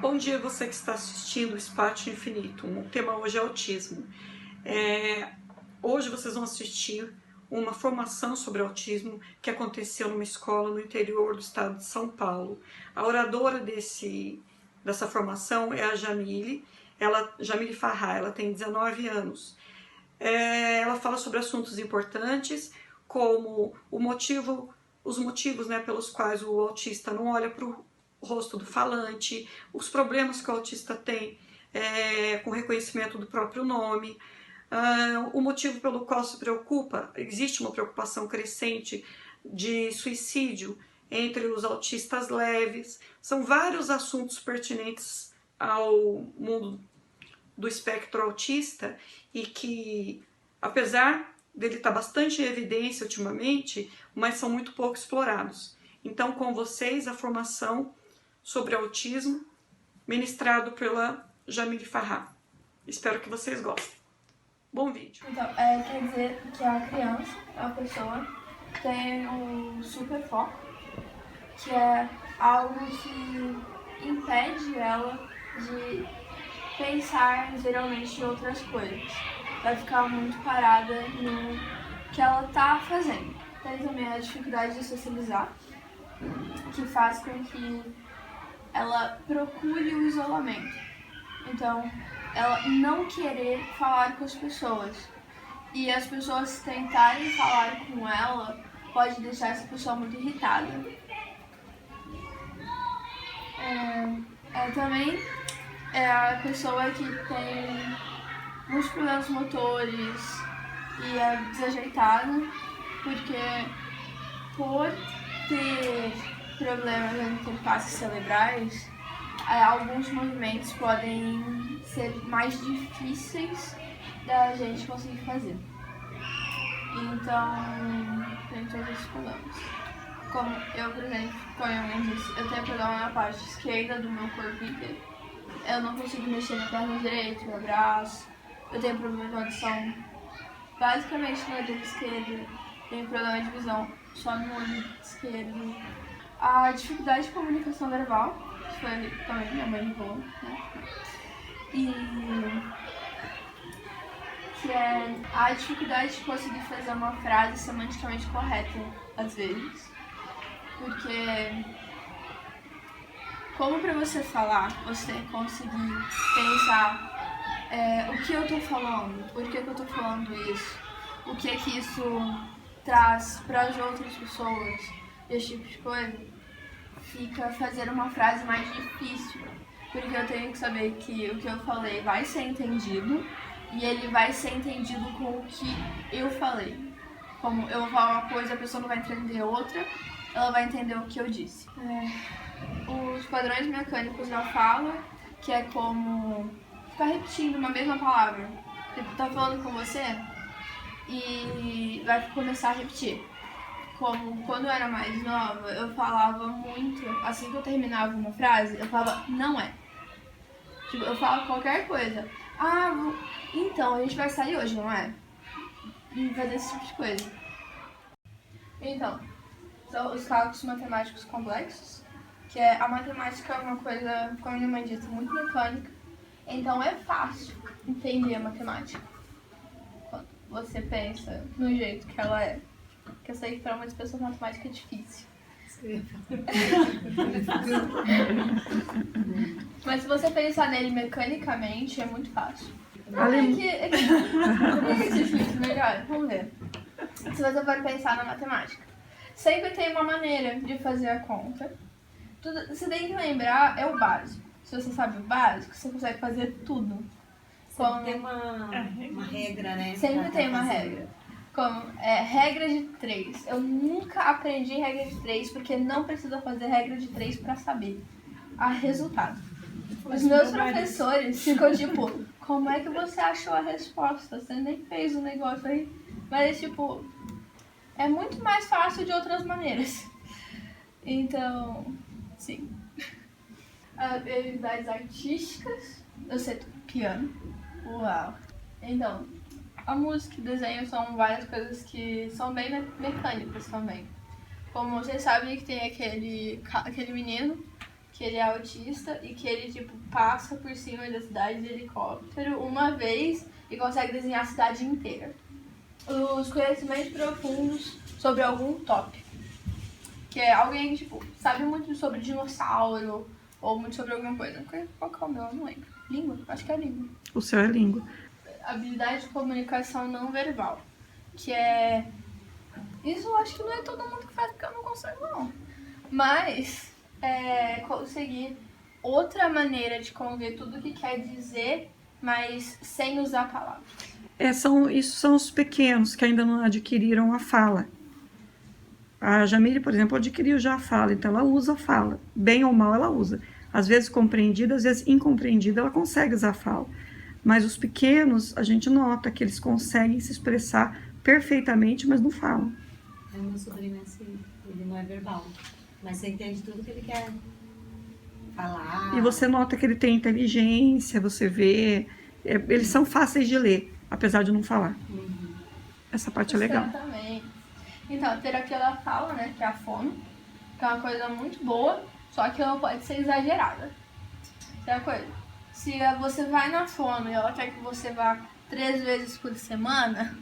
Bom dia, você que está assistindo o Espaço Infinito. O tema hoje é autismo. Hoje vocês vão assistir uma formação sobre autismo que aconteceu numa escola no interior do estado de São Paulo. A oradora dessa formação é a Jamile Farrá, ela tem 19 anos. Ela fala sobre assuntos importantes, como os motivos, pelos quais o autista não olha para o rosto do falante, os problemas que o autista tem com o reconhecimento do próprio nome, o motivo pelo qual se preocupa, existe uma preocupação crescente de suicídio entre os autistas leves. São vários assuntos pertinentes ao mundo do espectro autista e que, apesar dele estar bastante em evidência ultimamente, mas são muito pouco explorados. Então, com vocês, a formação sobre autismo, ministrado pela Jamile Farrá. Espero que vocês gostem. Bom vídeo. Então, quer dizer que a criança, a pessoa, tem um super foco, que é algo que impede ela de pensar geralmente em outras coisas. Vai ficar muito parada no que ela está fazendo. Tem também a dificuldade de socializar, que faz com que ela procure o isolamento. Então, ela não querer falar com as pessoas. E as pessoas tentarem falar com ela pode deixar essa pessoa muito irritada. Também é a pessoa que tem muitos problemas motores e é desajeitada, porque por ter problemas nas interfaces cerebrais, alguns movimentos podem ser mais difíceis da gente conseguir fazer. Então, tem todos esses problemas. Como eu, por exemplo, eu tenho problema na parte esquerda do meu corpo inteiro. Eu não consigo mexer na perna direita, no braço. Eu tenho problema de audição basicamente no olho esquerdo. Tenho problema de visão só no olho esquerdo. A dificuldade de comunicação verbal, que foi também minha mãe falou, né? E que é a dificuldade de conseguir fazer uma frase semanticamente correta, às vezes. Porque como para você falar, você conseguir pensar o que eu tô falando, por que eu tô falando isso, o que é que isso traz para as outras pessoas, esse tipo de coisa, fica fazer uma frase mais difícil, porque eu tenho que saber que o que eu falei vai ser entendido e ele vai ser entendido com o que eu falei. Como eu vou falar uma coisa, a pessoa não vai entender outra, ela vai entender o que eu disse. Os padrões mecânicos da fala, que é como ficar repetindo uma mesma palavra. Tipo, tá falando com você e vai começar a repetir. Como quando eu era mais nova, eu falava muito, assim que eu terminava uma frase, eu falava, não é. Tipo, eu falo qualquer coisa. Então, a gente vai sair hoje, não é? E fazer esse tipo de coisa. Então, são os cálculos matemáticos complexos, que a matemática é uma coisa, como minha mãe disse, muito mecânica. Então é fácil entender a matemática quando você pensa no jeito que ela é. Porque eu sei que para muitas pessoas matemática é difícil. Mas se você pensar nele mecanicamente, é muito fácil. Melhor, vamos ver. Se você for pensar na matemática, sempre tem uma maneira de fazer a conta. Você tem que lembrar, é o básico. Se você sabe o básico, você consegue fazer tudo. Sempre tem uma regra, né? Sempre tem uma regra. Como regra de 3. Eu nunca aprendi regra de 3 porque não precisa fazer regra de 3 para saber a resultado. Os meus professores ficam tipo, como é que você achou a resposta? Você nem fez o negócio aí. Mas tipo, é muito mais fácil de outras maneiras. Então, sim. Habilidades artísticas, eu sei piano. Uau! Então, a música e o desenho são várias coisas que são bem mecânicas também. Como vocês sabem que tem aquele menino que ele é autista e que ele, tipo, passa por cima da cidade de helicóptero uma vez e consegue desenhar a cidade inteira. Os conhecimentos profundos sobre algum tópico. Que é alguém, tipo, sabe muito sobre dinossauro ou muito sobre alguma coisa. Qual que é o meu? Eu não lembro. Língua? Acho que é língua. O seu é língua. Habilidade de comunicação não verbal. Que é... Isso eu acho que não é todo mundo que faz, porque eu não consigo, não. Mas conseguir outra maneira de conver tudo o que quer dizer, mas sem usar palavras. Isso são os pequenos que ainda não adquiriram a fala. A Jamile, por exemplo, adquiriu já a fala, então ela usa a fala. Bem ou mal ela usa. Às vezes compreendida, às vezes incompreendida, ela consegue usar a fala. Mas os pequenos, a gente nota que eles conseguem se expressar perfeitamente, mas não falam. O meu sobrinho é assim, ele não é verbal, mas você entende tudo que ele quer falar. E você nota que ele tem inteligência, você vê, eles são fáceis de ler, apesar de não falar. Uhum. Essa parte é legal. Exatamente. Então, a terapia da fala, né, que é a fono, que é uma coisa muito boa, só que ela pode ser exagerada. É a coisa. Se você vai na fono e ela quer que você vá 3 vezes por semana,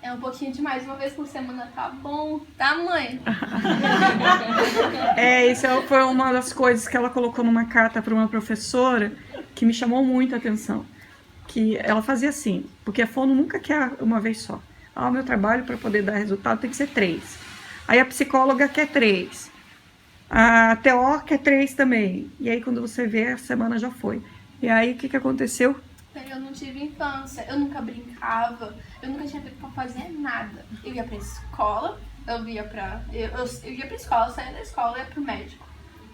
é um pouquinho demais. 1 vez por semana tá bom, tá, mãe? Isso foi uma das coisas que ela colocou numa carta para uma professora que me chamou muito a atenção. Que ela fazia assim, porque a fono nunca quer uma vez só. O meu trabalho para poder dar resultado tem que ser 3. Aí a psicóloga quer 3. A TO quer 3 também. E aí quando você vê, a semana já foi. E aí o que aconteceu? Eu não tive infância, eu nunca brincava, eu nunca tinha tempo pra fazer nada. Eu ia pra escola, eu ia pra escola, saía da escola, ia pro médico,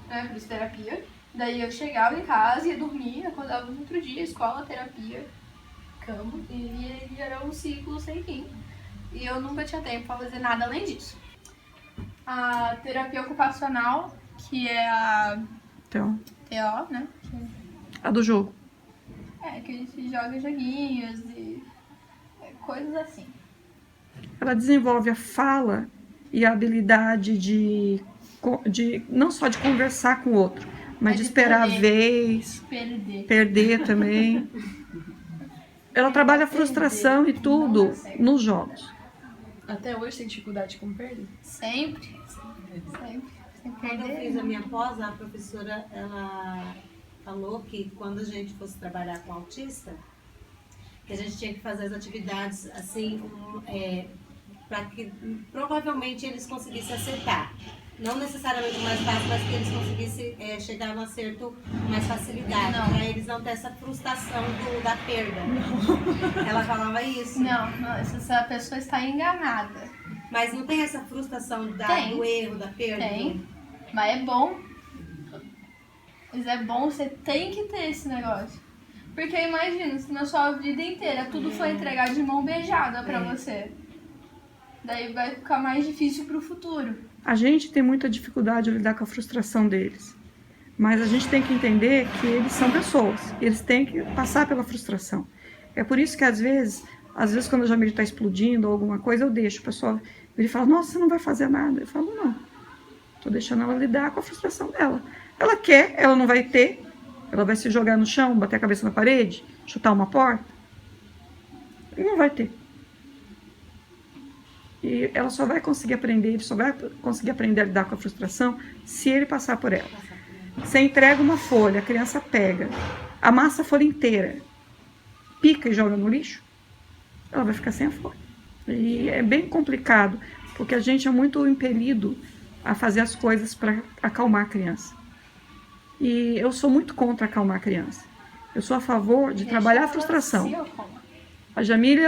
né, fiz terapia. Daí eu chegava em casa, ia dormir, acordava no outro dia, escola, terapia, cama, e era um ciclo sem fim. E eu nunca tinha tempo pra fazer nada além disso. A terapia ocupacional, que é a Então, TO, né? a do jogo. Que a gente joga joguinhos e coisas assim. Ela desenvolve a fala e a habilidade de não só de conversar com o outro, mas de esperar a vez, perder também. Ela trabalha a frustração e tudo nos jogos. Até hoje tem dificuldade com perda? Sempre. Quando eu fiz a minha pós, a professora, ela falou que quando a gente fosse trabalhar com autista, que a gente tinha que fazer as atividades assim, para que provavelmente eles conseguissem acertar. Não necessariamente mais fácil, mas que eles conseguissem chegar no acerto com mais facilidade, para eles não ter essa frustração da perda. Não. Ela falava isso. Não, essa pessoa está enganada. Mas não tem essa frustração do erro, da perda? Tem, mas é bom. Mas é bom, você tem que ter esse negócio. Porque imagina, se na sua vida inteira tudo foi entregado de mão beijada pra você. Daí vai ficar mais difícil pro futuro. A gente tem muita dificuldade de lidar com a frustração deles. Mas a gente tem que entender que eles são pessoas. Eles têm que passar pela frustração. É por isso que às vezes quando a Jamile está explodindo ou alguma coisa, eu deixo o pessoal. Ele fala, nossa, você não vai fazer nada. Eu falo, não. Estou deixando ela lidar com a frustração dela. Ela quer, ela não vai ter. Ela vai se jogar no chão, bater a cabeça na parede, chutar uma porta. E não vai ter. E ela só vai conseguir aprender, ele só vai conseguir aprender a lidar com a frustração se ele passar por ela. Você entrega uma folha, a criança pega, amassa a folha inteira, pica e joga no lixo, ela vai ficar sem a folha. E é bem complicado, porque a gente é muito impelido a fazer as coisas para acalmar a criança. E eu sou muito contra acalmar a criança. Eu sou a favor de trabalhar a frustração. A Jamile,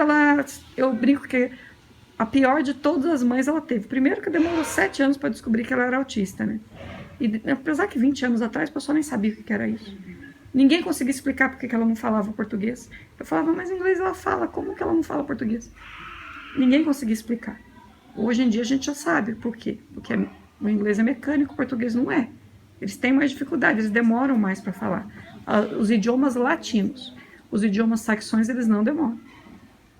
eu brinco que a pior de todas as mães ela teve. Primeiro que demorou 7 anos para descobrir que ela era autista, né? E apesar que 20 anos atrás, o pessoal nem sabia o que era isso. Ninguém conseguia explicar por que ela não falava português. Eu falava, mas em inglês ela fala, como que ela não fala português? Ninguém conseguia explicar. Hoje em dia a gente já sabe por quê. Porque o inglês é mecânico, o português não é. Eles têm mais dificuldade, eles demoram mais para falar. Os idiomas latinos, os idiomas saxões, eles não demoram.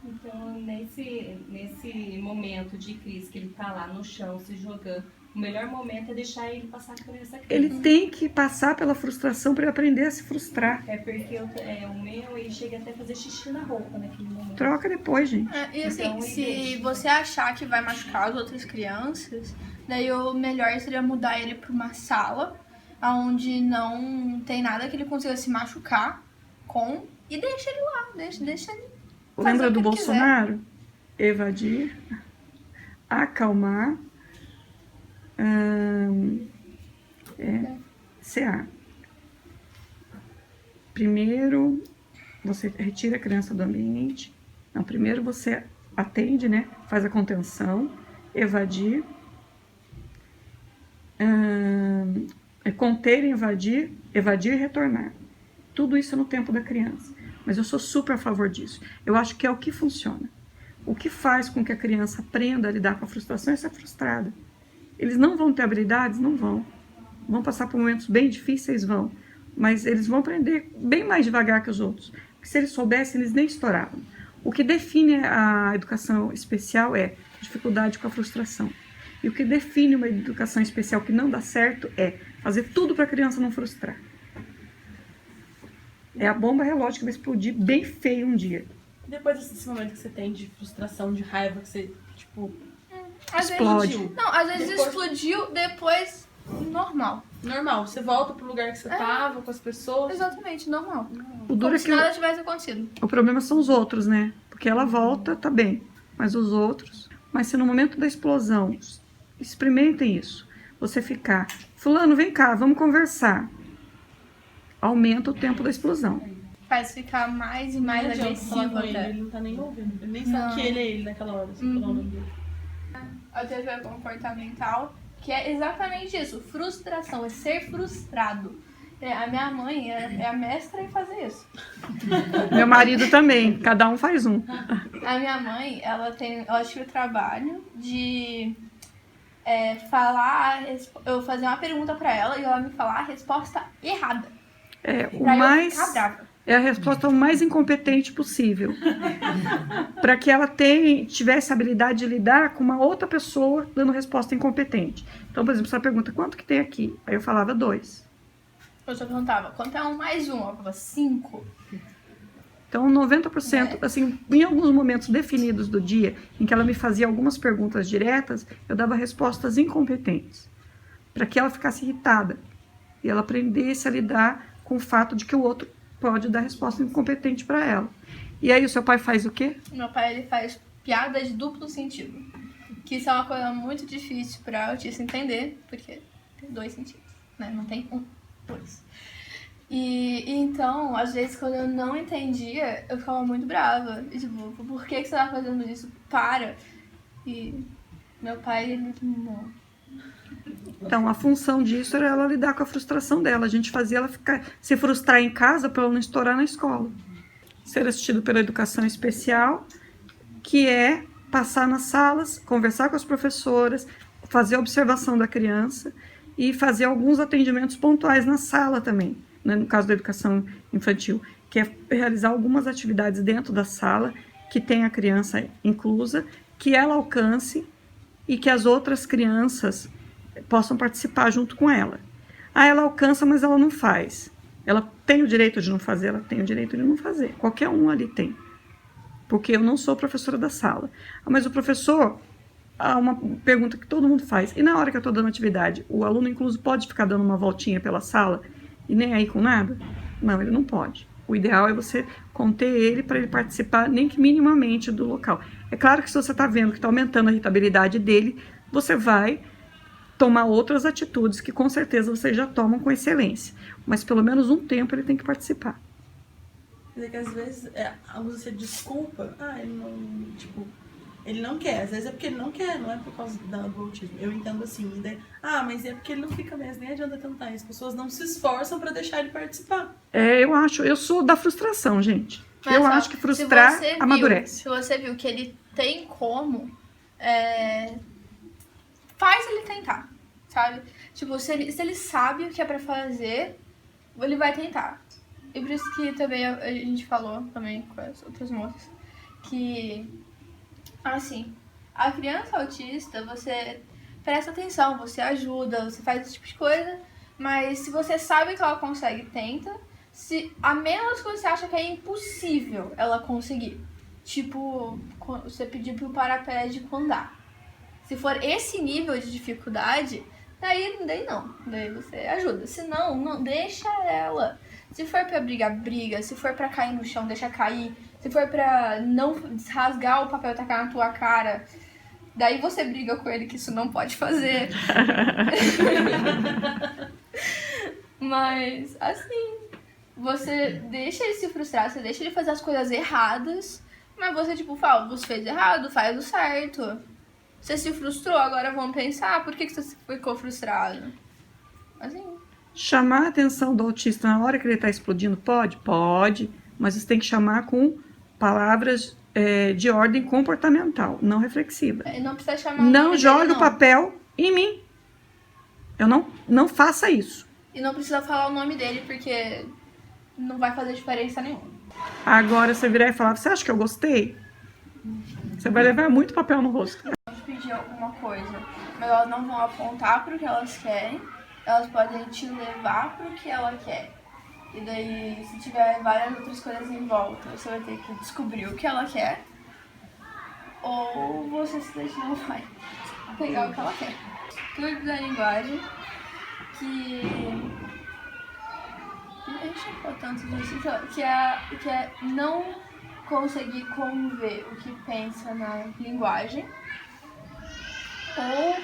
Então, nesse momento de crise que ele tá lá no chão se jogando, O melhor momento é deixar ele passar por essa crise. Ele tem que passar pela frustração para ele aprender a se frustrar. É porque o meu, ele chega até a fazer xixi na roupa naquele momento. Troca depois, gente. E assim, Então, se deixa. você achar que vai machucar as outras crianças, daí o melhor seria mudar ele pra uma sala onde não tem nada que ele consiga se machucar com e deixa ele lá, deixa ele fazer Lembra o do que ele Bolsonaro? Evadir, acalmar, CA. Primeiro, você retira a criança do ambiente. Não, primeiro você atende, né? Faz a contenção, evadir, conter, evadir e retornar. Tudo isso no tempo da criança. Mas eu sou super a favor disso. Eu acho que é o que funciona. O que faz com que a criança aprenda a lidar com a frustração é ser frustrada. Eles não vão ter habilidades? Não vão. Vão passar por momentos bem difíceis? Vão. Mas eles vão aprender bem mais devagar que os outros. Porque se eles soubessem, eles nem estouravam. O que define a educação especial é dificuldade com a frustração. E o que define uma educação especial que não dá certo é fazer tudo para a criança não frustrar. É a bomba relógio que vai explodir bem feio um dia. Depois desse momento que você tem de frustração, de raiva, que você, tipo, Às Explode. vezes, não, às vezes Depois- explodiu, depois normal. normal, você volta pro lugar que você tava, com as pessoas. Exatamente, normal. O duro Como é se que nada tivesse acontecido. o problema são os outros, né? Porque ela volta, tá bem. Mas os outros... Mas se no momento da explosão, experimentem isso. Você ficar, fulano, vem cá, vamos conversar. Aumenta o tempo da explosão. Faz ficar mais e Não mais adianta falar agressivo com ele, até. ele não tá nem ouvindo. Ele nem Não. sabe que ele é ele naquela hora, você falar o nome dele. A terapia comportamental, que é exatamente isso, frustração, é ser frustrado. A minha mãe é a mestra em fazer isso. Meu marido também, cada um faz um. A minha mãe, ela tinha o trabalho de falar, eu fazer uma pergunta pra ela e ela me falar a resposta errada. É o Pra eu mais... ficar brava. É a resposta o mais incompetente possível. Para que ela tivesse a habilidade de lidar com uma outra pessoa dando resposta incompetente. Então, por exemplo, você pergunta, quanto que tem aqui? Aí eu falava 2. Eu só perguntava, quanto é 1 mais 1? Eu falava 5. Então, 90%, assim, em alguns momentos definidos do dia, em que ela me fazia algumas perguntas diretas, eu dava respostas incompetentes. Para que ela ficasse irritada. E ela aprendesse a lidar com o fato de que o outro pode dar resposta incompetente para ela. E aí o seu pai faz o quê? Meu pai, ele faz piada de duplo sentido. Que isso é uma coisa muito difícil pra autista entender, porque tem 2 sentidos, né? Não tem 1, 2. E então, às vezes, quando eu não entendia, eu ficava muito brava. E, tipo, por que você tá fazendo isso? Para! E meu pai, ele não. Então, a função disso era ela lidar com a frustração dela. A gente fazia ela se frustrar em casa para ela não estourar na escola. Ser assistido pela educação especial, que é passar nas salas, conversar com as professoras, fazer a observação da criança e fazer alguns atendimentos pontuais na sala também, né, no caso da educação infantil, que é realizar algumas atividades dentro da sala, que tem a criança inclusa, que ela alcance e que as outras crianças possam participar junto com ela. Ah, ela alcança, mas ela não faz. Ela tem o direito de não fazer, ela tem o direito de não fazer. Qualquer um ali tem. Porque eu não sou professora da sala. Ah, mas o professor, há uma pergunta que todo mundo faz. E na hora que eu estou dando atividade, o aluno incluso pode ficar dando uma voltinha pela sala e nem aí com nada? Não, ele não pode. O ideal é você conter ele para ele participar nem que minimamente do local. É claro que se você está vendo que está aumentando a irritabilidade dele, você vai tomar outras atitudes que com certeza vocês já tomam com excelência. Mas pelo menos um tempo ele tem que participar. Quer dizer que às vezes usa-se desculpa. Ele não quer. Às vezes é porque ele não quer, não é por causa do autismo. Eu entendo assim. Mas é porque ele não fica mesmo, nem adianta tentar. As pessoas não se esforçam pra deixar ele participar. Eu sou da frustração, gente. Mas, eu acho que frustrar amadurece. Se você viu que ele tem como, faz ele tentar, sabe? Tipo, se ele sabe o que é pra fazer, ele vai tentar. E por isso que também a gente falou também com as outras moças que, assim, a criança autista, você presta atenção, você ajuda, você faz esse tipo de coisa, mas se você sabe que ela consegue, tenta. A menos que você acha que é impossível ela conseguir. Tipo, você pedir pro paramédico andar. Se for esse nível de dificuldade, daí não. Daí você ajuda. Se não, deixa ela. Se for pra brigar, briga. Se for pra cair no chão, deixa cair. Se for pra não rasgar o papel e tacar na tua cara, daí você briga com ele que isso não pode fazer. Mas, assim, você deixa ele se frustrar, você deixa ele fazer as coisas erradas, mas você, tipo, fala, você fez errado, faz o certo. Você se frustrou, agora vamos pensar, por que você ficou frustrado? Assim. Chamar a atenção do autista na hora que ele está explodindo, pode? Pode, mas você tem que chamar com palavras de ordem comportamental, não reflexiva. Não precisa chamar Não jogue o papel em mim. Eu não faça isso. E não precisa falar o nome dele, porque não vai fazer diferença nenhuma. Agora você virar e falar, você acha que eu gostei? Você vai levar muito papel no rosto. Pode pedir alguma coisa, mas elas não vão apontar pro que elas querem, elas podem te levar pro que ela quer. E daí, se tiver várias outras coisas em volta, você vai ter que descobrir o que ela quer, ou você simplesmente não vai pegar o que ela quer. Tudo da linguagem que a gente não falou tanto disso, que é não conseguir conver o que pensa na linguagem, ou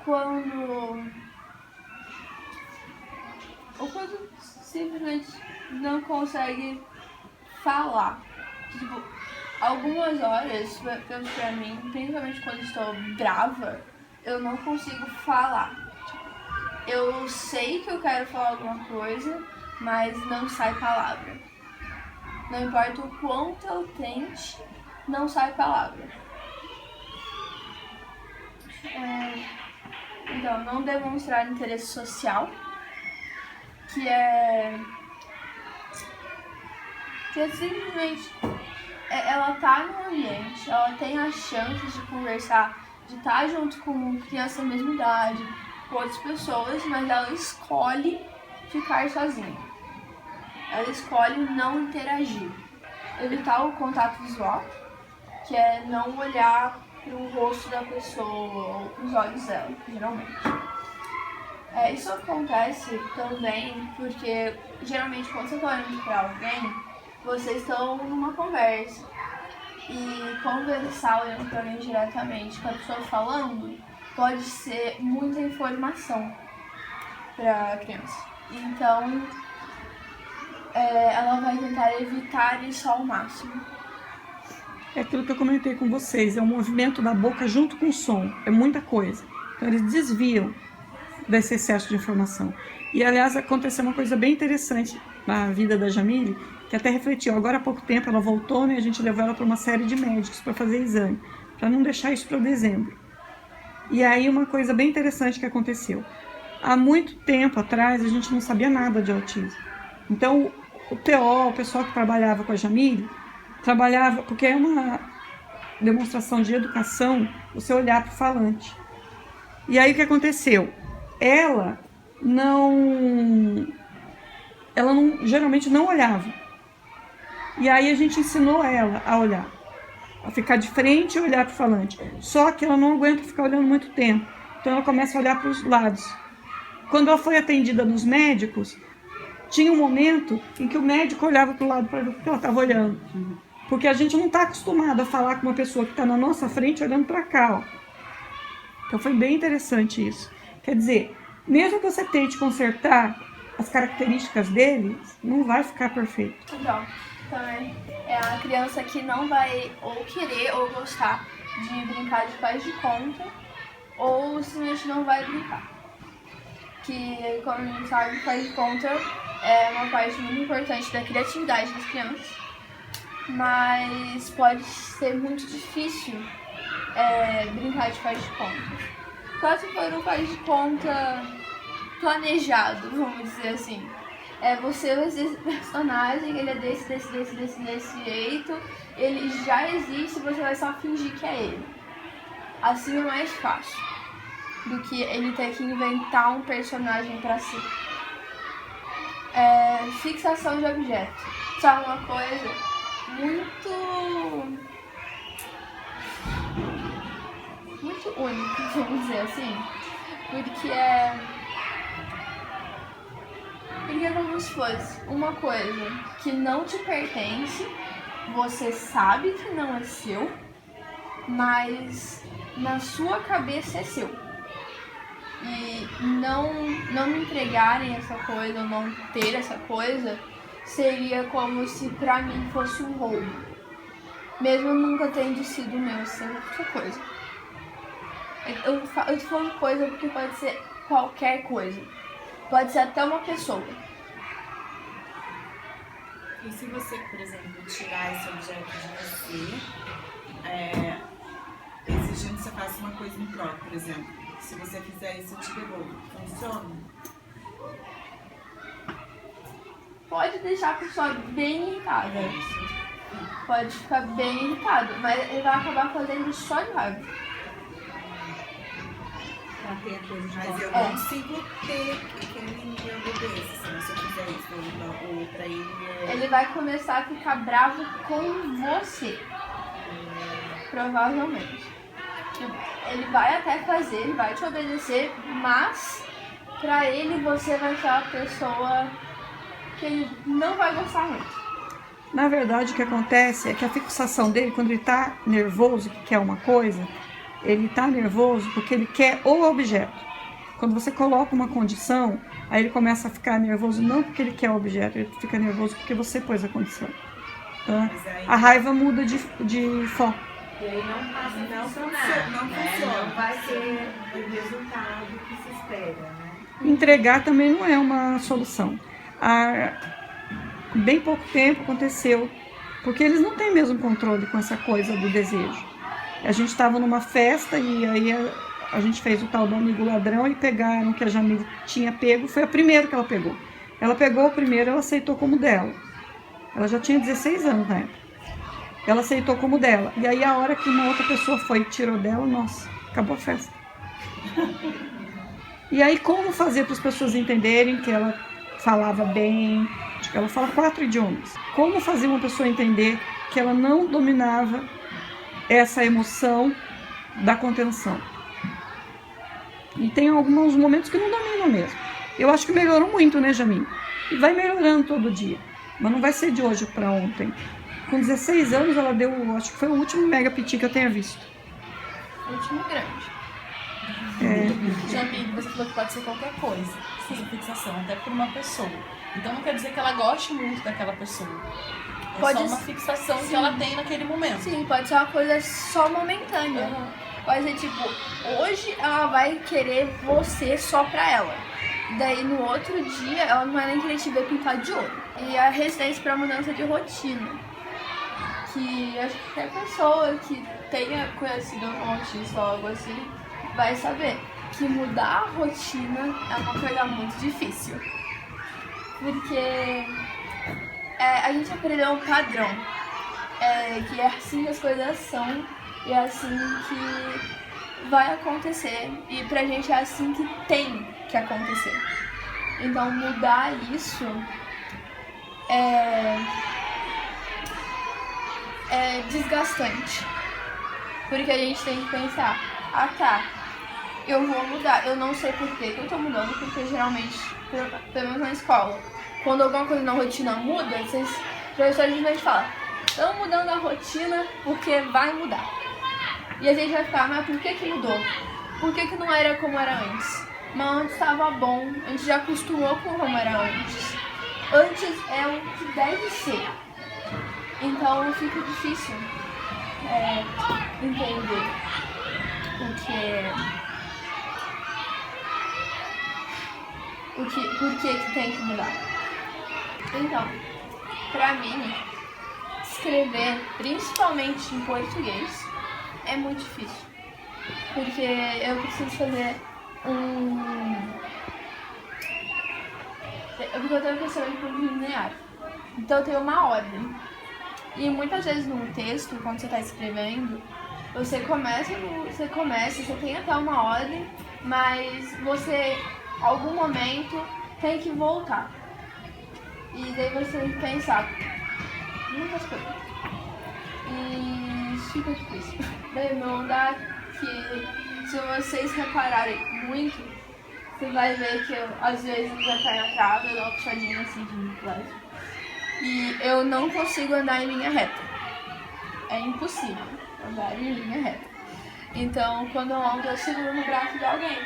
quando simplesmente não consegue falar. Tipo, algumas horas, pelo menos pra mim, principalmente quando estou brava, eu não consigo falar. Eu sei que eu quero falar alguma coisa, mas não sai palavra. Não importa o quanto eu tente, não sai palavra. Então, não demonstrar interesse social, que é simplesmente ela tá no ambiente, ela tem a chance de conversar, de estar junto com criança da mesma idade, com outras pessoas, mas ela escolhe ficar sozinha. Ela escolhe não interagir. Evitar o contato visual, que é não olhar pro rosto da pessoa ou pros olhos dela, geralmente. Isso acontece também porque, geralmente, quando você está olhando para alguém, vocês estão numa conversa. E conversar olhando para alguém diretamente, com a pessoa falando, pode ser muita informação para a criança. Então, ela vai tentar evitar isso ao máximo. É aquilo que eu comentei com vocês, é o movimento da boca junto com o som, é muita coisa. Então, eles desviam desse excesso de informação. E, aliás, aconteceu uma coisa bem interessante na vida da Jamile, que até refletiu. Agora há pouco tempo ela voltou, né? A gente levou ela para uma série de médicos para fazer exame, para não deixar isso para dezembro. E aí uma coisa bem interessante que aconteceu. Há muito tempo atrás a gente não sabia nada de autismo. Então o TO, o pessoal que trabalhava com a Jamile, trabalhava, porque é uma demonstração de educação, você olhar para o falante. E aí o que aconteceu? Ela geralmente não olhava. E aí a gente ensinou ela a olhar, a ficar de frente e olhar para o falante. Só que ela não aguenta ficar olhando muito tempo, então ela começa a olhar para os lados. Quando ela foi atendida nos médicos, tinha um momento em que o médico olhava para o lado para ver o que ela estava olhando. Porque a gente não está acostumado a falar com uma pessoa que está na nossa frente olhando para cá. Ó. Então foi bem interessante isso. Quer dizer, mesmo que você tente consertar as características dele, não vai ficar perfeito. Então, também é a criança que não vai ou querer ou gostar de brincar de faz de conta, ou simplesmente não vai brincar. Que, como a gente sabe, faz de conta é uma parte muito importante da criatividade das crianças, mas pode ser muito difícil brincar de faz de conta. Só se for um faz de conta planejado, vamos dizer assim. Você vai ser esse personagem, ele é desse jeito, ele já existe, você vai só fingir que é ele. Assim é mais fácil. do que ele ter que inventar um personagem pra si. Fixação de objeto. Isso é uma coisa muito única, vamos dizer assim. Porque é como se fosse uma coisa que não te pertence, você sabe que não é seu, mas na sua cabeça é seu. E não me entregarem essa coisa, ou não ter essa coisa, seria como se pra mim fosse um roubo. Mesmo nunca tendo sido meu, essa coisa. Eu tô falando coisa porque pode ser qualquer coisa. Pode ser até uma pessoa. E se você, por exemplo, tirar esse objeto de você, exigindo que você faça uma coisa em troca, por exemplo, se você fizer isso, eu te devolvo. Funciona? Pode deixar a pessoa bem irritada. Pode ficar bem irritada, mas ele vai acabar fazendo só de raiva. Mas eu não consigo ter que ele me obedece, se eu fizer isso, ou pra ele... Ele vai começar a ficar bravo com você. Provavelmente. Ele vai até fazer, ele vai te obedecer, mas pra ele você vai ser a pessoa que ele não vai gostar muito. Na verdade, o que acontece é que a fixação dele, quando ele está nervoso, que quer uma coisa, ele está nervoso porque ele quer o objeto. Quando você coloca uma condição, aí ele começa a ficar nervoso não porque ele quer o objeto, ele fica nervoso porque você pôs a condição. Então, a raiva muda de foco. E aí não passa Não funciona. funciona. Não vai ser o resultado que se espera, né? Entregar também não é uma solução. Há bem pouco tempo aconteceu, porque eles não têm mesmo controle com essa coisa do desejo. A gente estava numa festa e aí a gente fez o tal do amigo ladrão e pegaram o que a Jamile tinha pego, foi a primeira que ela pegou. Ela pegou o primeiro, ela aceitou como dela. Ela já tinha 16 anos na época. Ela aceitou como dela. E aí a hora que uma outra pessoa foi e tirou dela, nossa, acabou a festa. E aí como fazer para as pessoas entenderem que ela falava bem, ela fala 4 idiomas. Como fazer uma pessoa entender que ela não dominava essa emoção da contenção. E tem alguns momentos que não dominam mesmo. Eu acho que melhorou muito, né, Jamile? E vai melhorando todo dia. Mas não vai ser de hoje para ontem. Com 16 anos ela deu, acho que foi o último mega piti que eu tenha visto. O último grande. Jamile, você falou que pode ser qualquer coisa, essa fixação, até por uma pessoa. Então não quer dizer que ela goste muito daquela pessoa. É Pode só uma ser- fixação sim. que ela tem naquele momento. Sim, pode ser uma coisa só momentânea. Pode ser tipo, hoje ela vai querer você só pra ela. Daí no outro dia ela não vai nem querer te ver pintado de ouro. E a resistência pra mudança de rotina. Que acho que qualquer pessoa que tenha conhecido um autista ou algo assim vai saber que mudar a rotina é uma coisa muito difícil. Porque a gente aprendeu um padrão. Que é assim que as coisas são e é assim que vai acontecer. E pra gente é assim que tem que acontecer. Então mudar isso é desgastante. Porque a gente tem que pensar, eu vou mudar, eu não sei por que eu tô mudando, porque geralmente, pelo menos na escola, quando alguma coisa na rotina muda, os professores simplesmente falam, estão mudando a rotina porque vai mudar. E a gente vai ficar, mas por que mudou? Por que não era como era antes? Mas antes estava bom, a gente já acostumou com como era antes. Antes é o que deve ser. Então fica difícil entender por que tem que mudar. Então, pra mim, escrever, principalmente em português, é muito difícil. Porque eu preciso fazer porque eu tenho pensamento linear. Então eu tenho uma ordem. E muitas vezes num texto, quando você está escrevendo, você tem até uma ordem, mas você, em algum momento, tem que voltar. E daí você tem que pensar muitas coisas. E isso fica difícil. Daí não dá que, se vocês repararem muito, você vai ver que eu, às vezes vai cair na trave, eu dou uma puxadinha assim de leve. E eu não consigo andar em linha reta. É impossível andar em linha reta. Então, quando eu ando, eu seguro no braço de alguém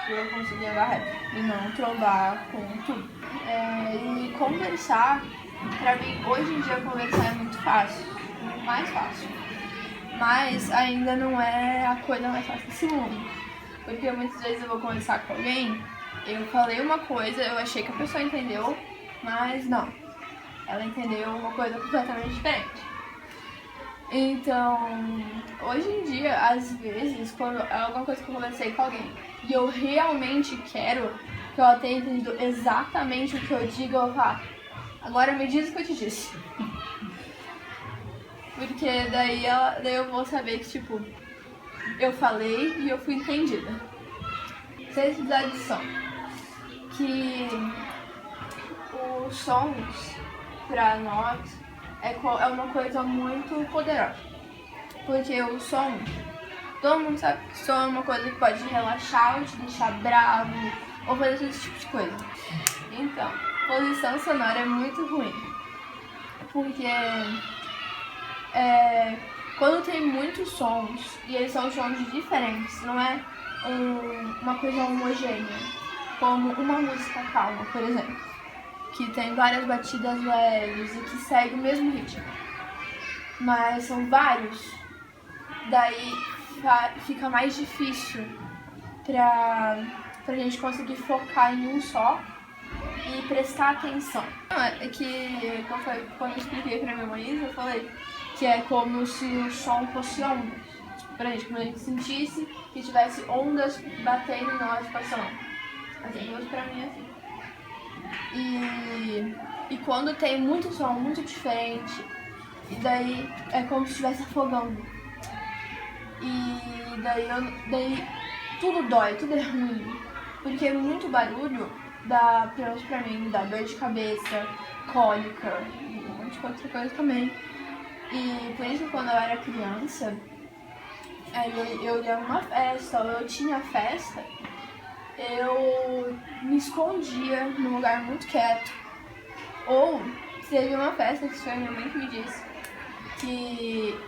pra eu conseguir andar reto e não trombar com tudo. E conversar, pra mim, hoje em dia, conversar é muito fácil, muito mais fácil. Mas ainda não é a coisa mais fácil desse mundo. Porque muitas vezes eu vou conversar com alguém, eu falei uma coisa, eu achei que a pessoa entendeu, mas não. Ela entendeu uma coisa completamente diferente. Então, hoje em dia, às vezes, quando é alguma coisa que eu conversei com alguém e eu realmente quero que ela tenha entendido exatamente o que eu digo, eu vou falar, agora me diz o que eu te disse. Porque daí eu vou saber que, tipo, eu falei e eu fui entendida. Vocês precisaram de som. Que os sons, pra nós, é uma coisa muito poderosa. Porque o som, todo mundo sabe que som é uma coisa que pode relaxar ou te deixar bravo, ou fazer esse tipo de coisa. Então, poluição sonora é muito ruim. Porque quando tem muitos sons, e eles são sons diferentes, não é uma coisa homogênea, como uma música calma, por exemplo, que tem várias batidas leves e que segue o mesmo ritmo. Mas são vários, daí fica mais difícil pra gente conseguir focar em um só e prestar atenção. É que quando eu expliquei pra minha mãe, eu falei que é como se o som fosse ondas. Pra gente, como a gente sentisse que tivesse ondas batendo em nós passando. Assim, hoje pra mim é assim. E quando tem muito som, muito diferente, e daí é como se estivesse afogando. E daí tudo dói, tudo é ruim. Porque muito barulho dá, pelo menos pra mim, dá dor de cabeça, cólica, e um monte de outra coisa também. E por isso, quando eu era criança, eu ia numa festa, ou eu tinha festa, eu me escondia num lugar muito quieto. Ou teve uma festa, que foi a minha mãe que me disse, que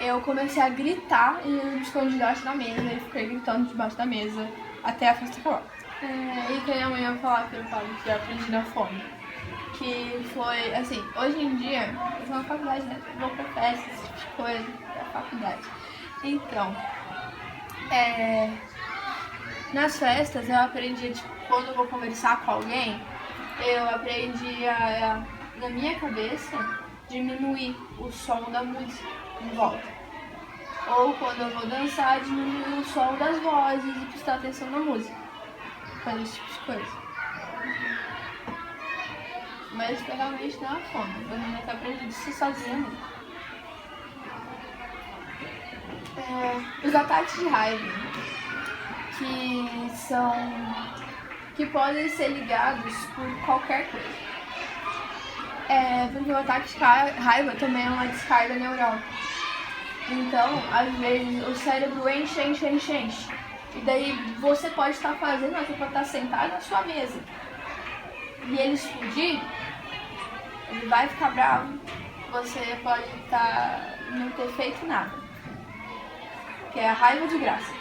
eu comecei a gritar e eu me escondi debaixo da mesa, e fiquei gritando debaixo da mesa até a festa acabar. E que a minha mãe ia falar que eu falo que eu aprendi na fome. Que foi, assim, hoje em dia, eu tô na faculdade, né? Eu vou pra festa, esse tipo de coisa, da faculdade. Então, nas festas eu aprendi, tipo, quando eu vou conversar com alguém, eu aprendi na minha cabeça, diminuir o som da música em volta. Ou quando eu vou dançar, diminuir o som das vozes e prestar atenção na música. Fazer esse tipo de coisa. Mas realmente dá uma fome. Eu não até aprendi isso sozinha. Os ataques de raiva, que podem ser ligados por qualquer coisa. Porque o ataque de raiva também é uma descarga neural. Então, às vezes, o cérebro enche. E daí você pode estar fazendo, você pode estar sentado na sua mesa. E ele explodir, ele vai ficar bravo. Você pode não ter feito nada. Que é a raiva de graça.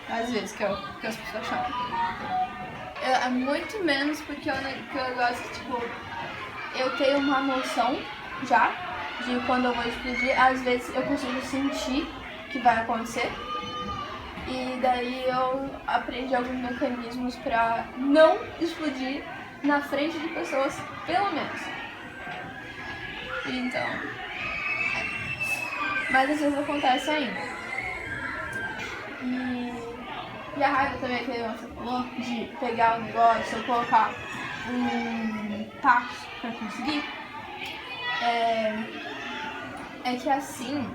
Às vezes, que as pessoas chamam. É muito menos porque eu gosto que, tipo, eu tenho uma noção já de quando eu vou explodir. Às vezes eu consigo sentir que vai acontecer. E daí eu aprendi alguns mecanismos pra não explodir na frente de pessoas, pelo menos. Então, mas às vezes acontece ainda. E a raiva também, que você falou, de pegar o negócio ou colocar um passo pra conseguir, é que assim,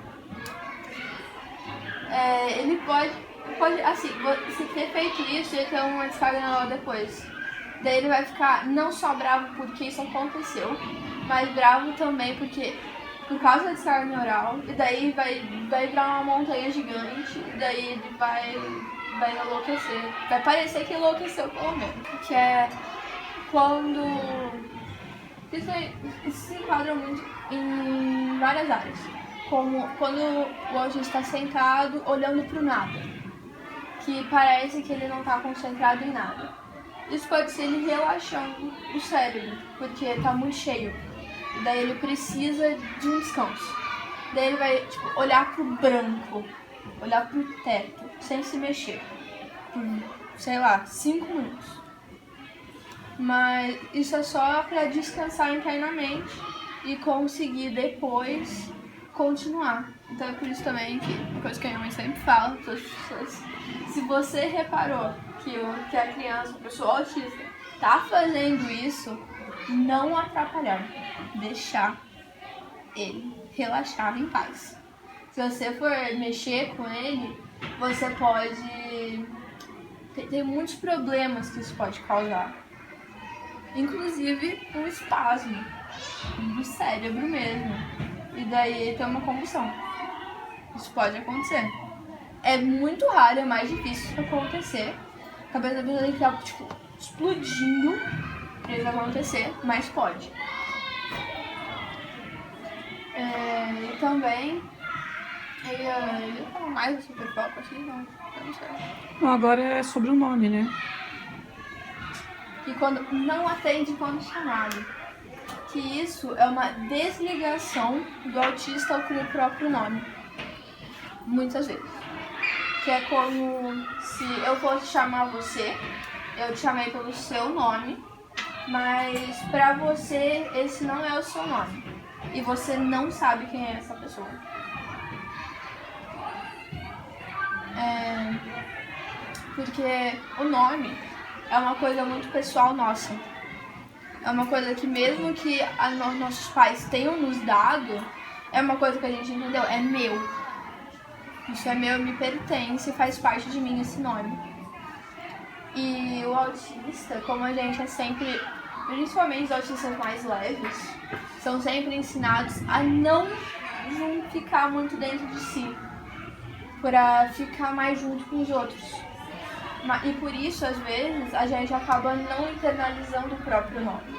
ele pode pode, assim, se ter feito isso, ele ter uma descarga neural depois. Daí ele vai ficar não só bravo porque isso aconteceu, mas bravo também porque por causa da descarga neural, e daí vai virar uma montanha gigante, e daí ele vai enlouquecer. Vai parecer que enlouqueceu pelo menos. Que é quando... Isso se enquadra muito em várias áreas. Como quando o autista está sentado olhando para o nada. Que parece que ele não está concentrado em nada. Isso pode ser ele relaxando o cérebro, porque está muito cheio. E daí ele precisa de um descanso. Daí ele vai olhar pro branco, olhar pro teto, sem se mexer. Por, sei lá, 5 minutos. Mas isso é só para descansar internamente e conseguir depois continuar. Então é por isso também que, uma coisa que a minha mãe sempre fala para as pessoas, se você reparou que a criança, a pessoa autista, tá fazendo isso, não atrapalhar, deixar ele relaxar em paz. Se você for mexer com ele, você pode... Tem muitos problemas que isso pode causar. Inclusive um espasmo do cérebro mesmo. E daí tem uma convulsão. Isso pode acontecer. É muito raro, é mais difícil isso acontecer. A cabeça da pessoa tem que estar explodindo pra isso acontecer, mas pode. E também eu ia falar mais do superfoco aqui, não sei. Bom, agora é sobre o nome, né? E quando não atende quando chamado. Que isso é uma desligação do autista com o próprio nome. Muitas vezes. Que é como se eu fosse chamar você, eu te chamei pelo seu nome, mas pra você esse não é o seu nome. E você não sabe quem é essa pessoa. Porque o nome é uma coisa muito pessoal nossa. É uma coisa que mesmo que nossos pais tenham nos dado, é uma coisa que a gente entendeu, é meu. Isso é meu, me pertence, faz parte de mim esse nome. E o autista, como a gente é sempre, principalmente os autistas mais leves, são sempre ensinados a não ficar muito dentro de si, para ficar mais junto com os outros. E por isso, às vezes, a gente acaba não internalizando o próprio nome.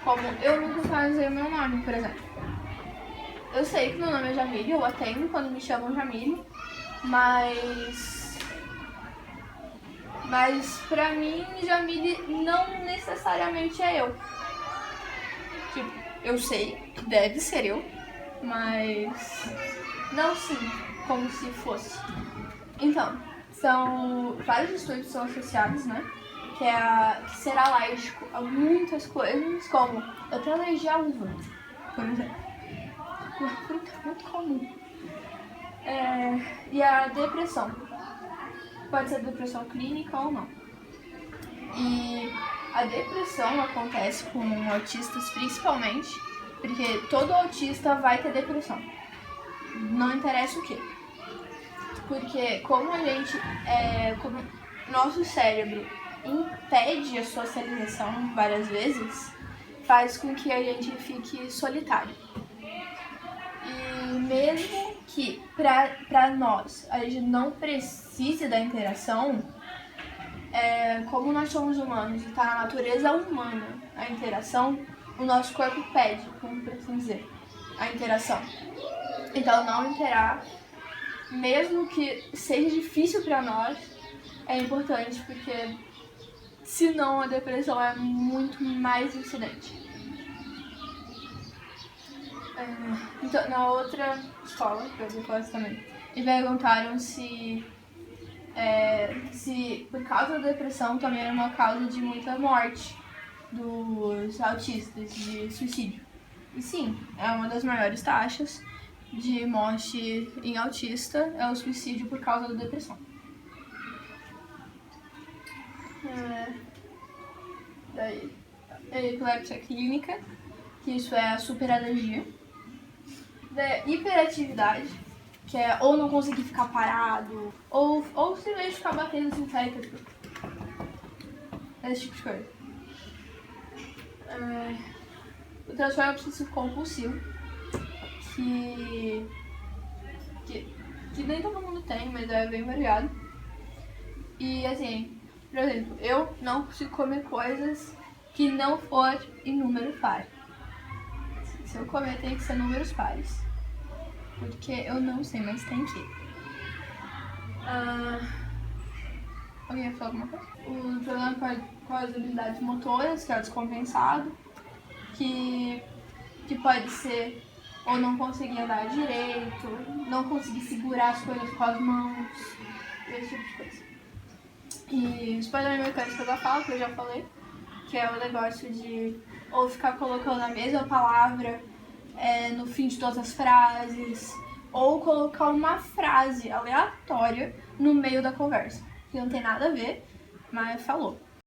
Como eu nunca internalizei o meu nome, por exemplo. Eu sei que meu nome é Jamile, eu atendo quando me chamam Jamile, mas pra mim, Jamile não necessariamente é eu. Tipo, eu sei que deve ser eu, mas não sim, como se fosse. Então, são vários estudos são associados, né? Que ser alérgico a muitas coisas, como eu tenho alergia à uva, por exemplo. Uma fruta muito comum. E a depressão. Pode ser depressão clínica ou não. E a depressão acontece com autistas principalmente, porque todo autista vai ter depressão. Não interessa o quê. Porque como a gente, como nosso cérebro impede a socialização várias vezes, faz com que a gente fique solitário. E mesmo que pra nós a gente não precise da interação, como nós somos humanos e está na natureza humana a interação, o nosso corpo pede, como por assim dizer, a interação. Então não interar, mesmo que seja difícil para nós, é importante, porque senão a depressão é muito mais incidente. Então, na outra escola, que eu depois também, me perguntaram se por causa da depressão também era uma causa de muita morte dos autistas, de suicídio. E sim, é uma das maiores taxas de morte em autista, é o suicídio por causa da depressão. Daí, epilepsia clínica, que isso é a superalergia. Da hiperatividade, que é ou não conseguir ficar parado, ou simplesmente ficar batendo assim, esse tipo de coisa. O transtorno obsessivo compulsivo, que nem todo mundo tem, mas é bem variado. E assim, por exemplo, eu não consigo comer coisas que não for em número par. Se eu comer, tem que ser números pares. Porque eu não sei, mas tem que. Alguém ia falar alguma coisa? O problema com as habilidades motoras, que é o descompensado, que pode ser ou não conseguir andar direito, não conseguir segurar as coisas com as mãos, esse tipo de coisa. E os padrões mecânicos da fala, que eu já falei, que é o negócio de ou ficar colocando a mesma palavra no fim de todas as frases, ou colocar uma frase aleatória no meio da conversa, que não tem nada a ver, mas falou.